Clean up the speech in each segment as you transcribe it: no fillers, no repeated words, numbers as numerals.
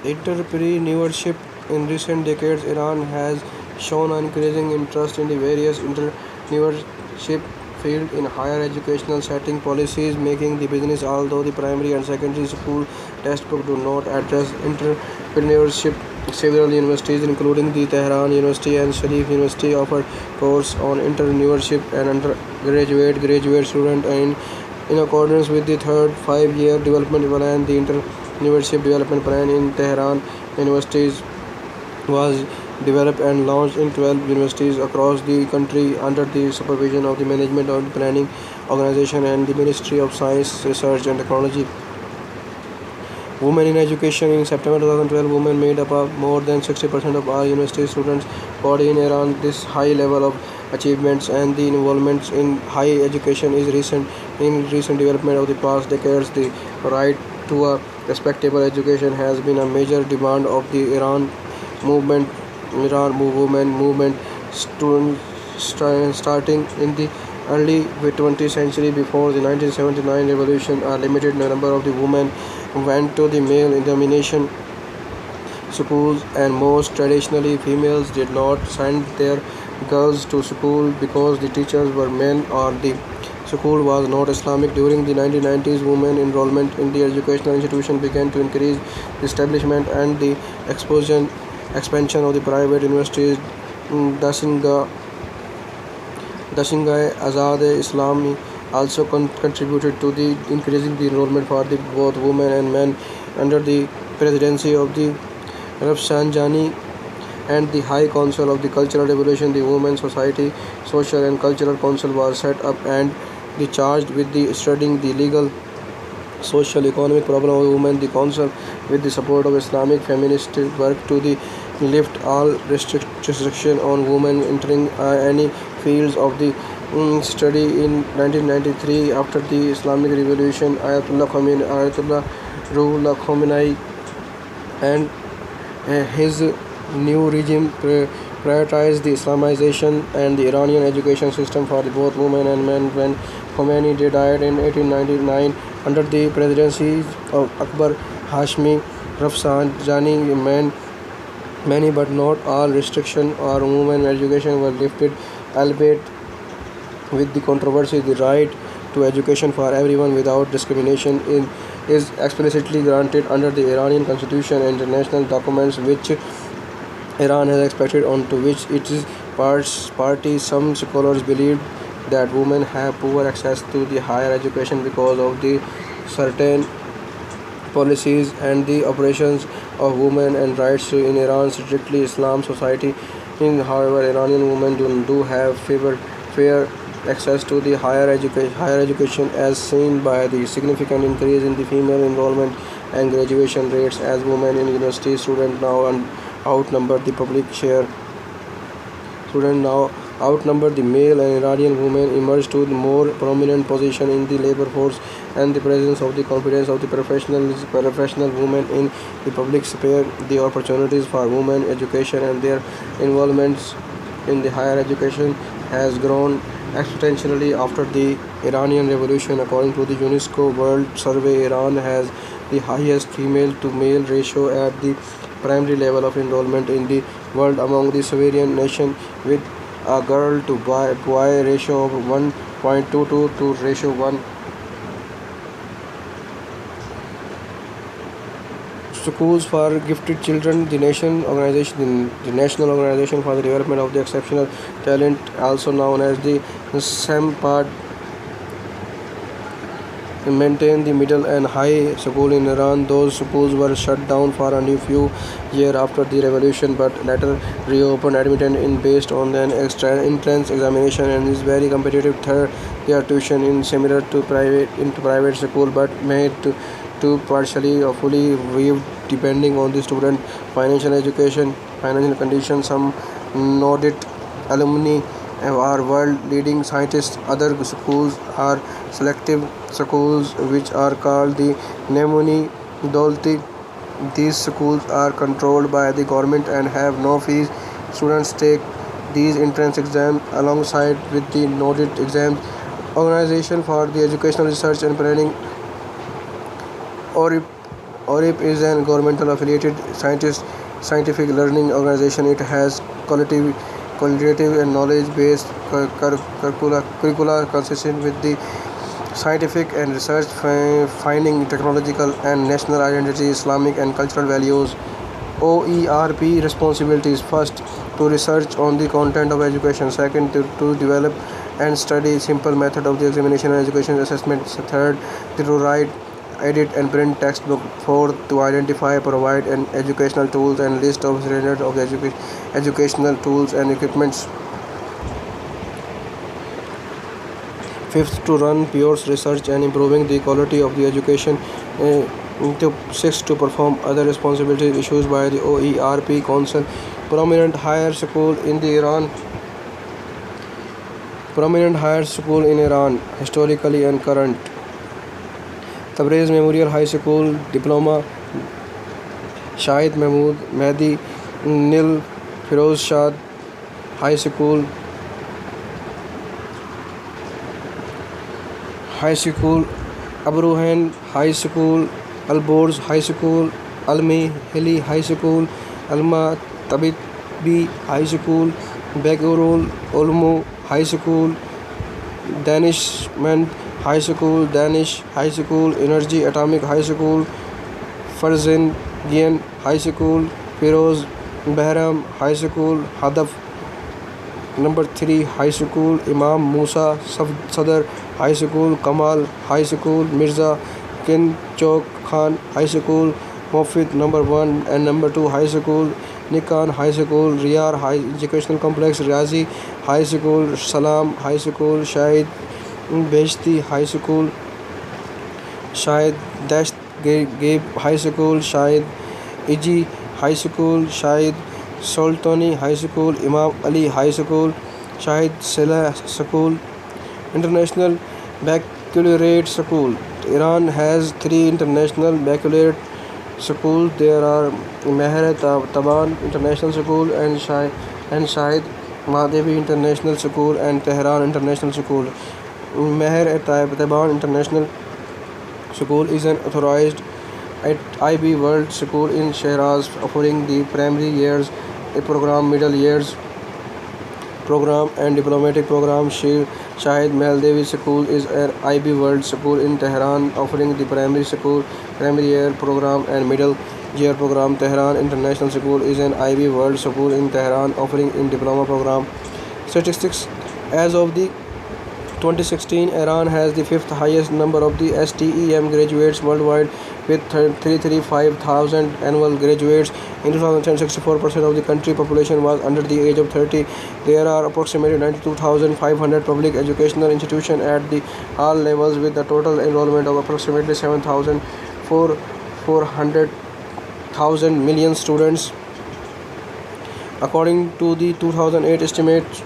Entrepreneurship. In recent decades, Iran has shown an increasing interest in the various entrepreneurship fields in higher educational setting policies, making the business, although the primary and secondary school textbook do not address entrepreneurship. Several universities, including the Tehran University and Sharif University, offer courses on entrepreneurship and undergraduate, graduate student, and in accordance with the third five-year development plan, the entrepreneurship development plan in Tehran universities was developed and launched in 12 universities across the country under the supervision of the Management and Planning Organization and the Ministry of Science, Research and Technology. Women in education. In September 2012, women made up more than 60% of all university students body in Iran. This high level of achievements and the involvement in higher education is recent development of the past decades. The right to a respectable education has been a major demand of the movement, Iran women movement, starting in the early 20th century. Before the 1979 revolution, a limited number of the women went to the male-dominated schools, and most traditionally females did not send their girls to school because the teachers were men or the school was not Islamic. During the 1990s, women enrollment in the educational institution began to increase. The establishment and the expansion of the private universities, Dashinga Azad Islami, also contributed to the increasing the enrollment for both women and men. Under the presidency of the Rafsanjani and the High Council of the Cultural Revolution, the Women's Society Social and Cultural Council was set up and charged with the studying the legal, social, economic problem of women. The council, with the support of Islamic feminists, worked to lift all restriction on women entering any fields of the study. In 1993, after the Islamic Revolution, Ayatollah Ruhollah Khomeini and his new regime prioritized the Islamization and the Iranian education system for both women and men. When Khomeini died in 1899, under the presidency of Akbar Hashmi Rafsanjani, many but not all restrictions on women education were lifted, albeit with the controversy. The right to education for everyone without discrimination is explicitly granted under the Iranian constitution and international documents which Iran has expected onto which it is party. Some scholars believe that women have poor access to the higher education because of the certain policies and the operations of women and rights in Iran strictly Islam society. However, Iranian women do have fair access to the higher education as seen by the significant increase in the female enrollment and graduation rates, as women in university students now outnumber the public share. Students now outnumber the male, and Iranian women emerge to the more prominent position in the labor force and the presence of the confidence of the professional women in the public sphere. The opportunities for women education and their involvements in the higher education has grown exponentially after the Iranian Revolution. According to the UNESCO World Survey, Iran has the highest female to male ratio at the primary level of enrollment in the world among the sovereign nations, with a girl to boy ratio of 1.22 to ratio 1. Schools for Gifted Children. The National Organization for the Development of the Exceptional Talent, also known as the SAMPAD, maintain the middle and high school in Iran. Those schools were shut down for a few years after the revolution, but later reopened, admitted in based on an extra entrance examination, and is very competitive. Third, their tuition in similar to private school, but made to partially or fully waived depending on the student financial condition. Some noted alumni are world-leading scientists. Other schools are selective schools, which are called the Nemuni Dolti. These schools are controlled by the government and have no fees. Students take these entrance exams alongside with the noted exams. Organization for the Educational Research and Planning, ORIP is an governmental affiliated scientific learning organization. It has qualitative and knowledge-based curricula consistent with the scientific and research finding technological and national identity, Islamic and cultural values. OERP responsibilities: first, to research on the content of education; second, to develop and study simple method of the examination and education assessment; third, to write, edit and print textbook; fourth, to identify, provide and educational tools and list of standards of the educational tools and equipments; fifth, to run pure research and improving the quality of the education; sixth, to perform other responsibilities issued by the OERP Council. Prominent higher school in Iran, historically and current: Tabriz Memorial High School, Diploma; Shahid Mahmood Mehdi Nil Firoz Shah High School, Abu Ruhan High School, Al-Borz High School, Almi Hilli High School, Alma Tabibi High School, Begurul Ulum High School, Danishmand High School, Danish High School, Energy Atomic High School, Farzingian High School, Firoz Behram High School, Hadaf No. 3 High School, Imam Musa Sadr High School, Kamal High School, Mirza Kinchok Khan High School, Mofid No. 1 and No. 2 High School, Nikan High School, Riyar High Educational Complex, Riazi High School, Salam High School, Shahid Beheshti High School, Shahid Dasht Gabe High School, Shahid Iji High School, Shahid Sultani High School, Imam Ali High School, Shahid Salah School. International Baccalaureate School: Iran has 3 international baccalaureate schools. There are Meher Taban International School and Shahid Mahdavi International School and Tehran International School. Meher Taban International School is an authorized IB World School in Shiraz, offering the primary years program, middle years program and diplomatic program. Shahid Mahdavi School is an IB World School in Tehran, offering the primary year program and middle year program. Tehran International School is an IB World School in Tehran, offering in diploma program. Statistics: as of the 2016, Iran has the 5th highest number of the STEM graduates worldwide, with 335,000 annual graduates. In 2010, 64% of the country population was under the age of 30. There are approximately 92,500 public educational institutions at all levels, with a total enrollment of approximately 400,000 million students. According to the 2008 estimates,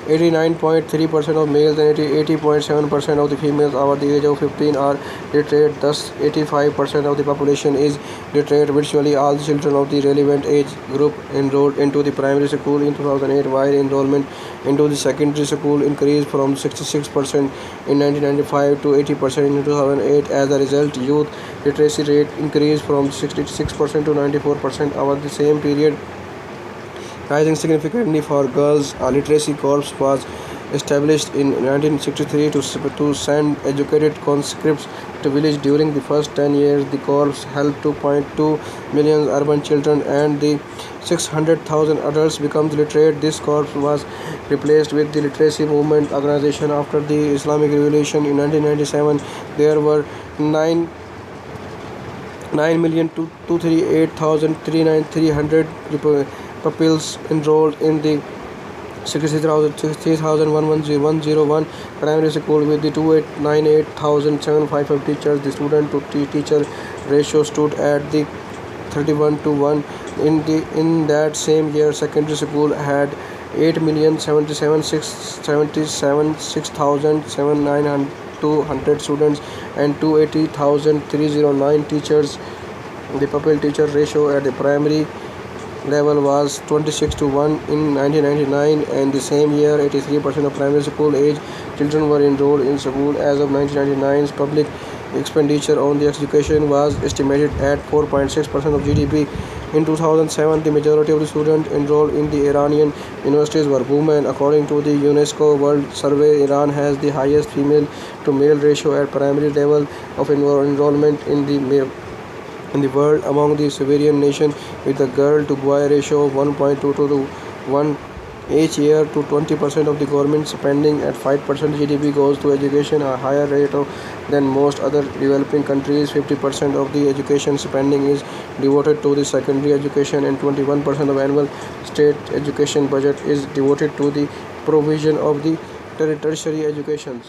89.3% of males and 80.7% of the females over the age of 15 are literate. Thus, 85% of the population is literate. Virtually all the children of the relevant age group enrolled into the primary school in 2008, while enrollment into the secondary school increased from 66% in 1995 to 80% in 2008. As a result, youth literacy rate increased from 66% to 94% over the same period, rising significantly for girls. A literacy corps was established in 1963 to send educated conscripts to village. During the first 10 years, the corps helped 2.2 million urban children and the 600,000 adults become literate. This corps was replaced with the literacy movement organization after the Islamic Revolution in 1997. There were 9,238,300 pupils enrolled in the 63,101 primary school, with the 298,755 teachers. The student to teacher ratio stood at the 31:1. In that same year, secondary school had 8,077,600 students and 280,309 teachers. The pupil teacher ratio at the primary level was 26:1 in 1999, and the same year 83% of primary school age children were enrolled in school. As of 1999's public expenditure on the education was estimated at 4.6% of GDP. In 2007, the majority of the students enrolled in the Iranian universities were women. According to the UNESCO World Survey, Iran has the highest female to male ratio at primary level of enrollment in the world among the sovereign nations, with a girl to boy ratio of 1.22 to 1 each year. To 20% of the government spending at 5% GDP goes to education, a higher rate than most other developing countries. 50% of the education spending is devoted to the secondary education, and 21% of annual state education budget is devoted to the provision of the tertiary education.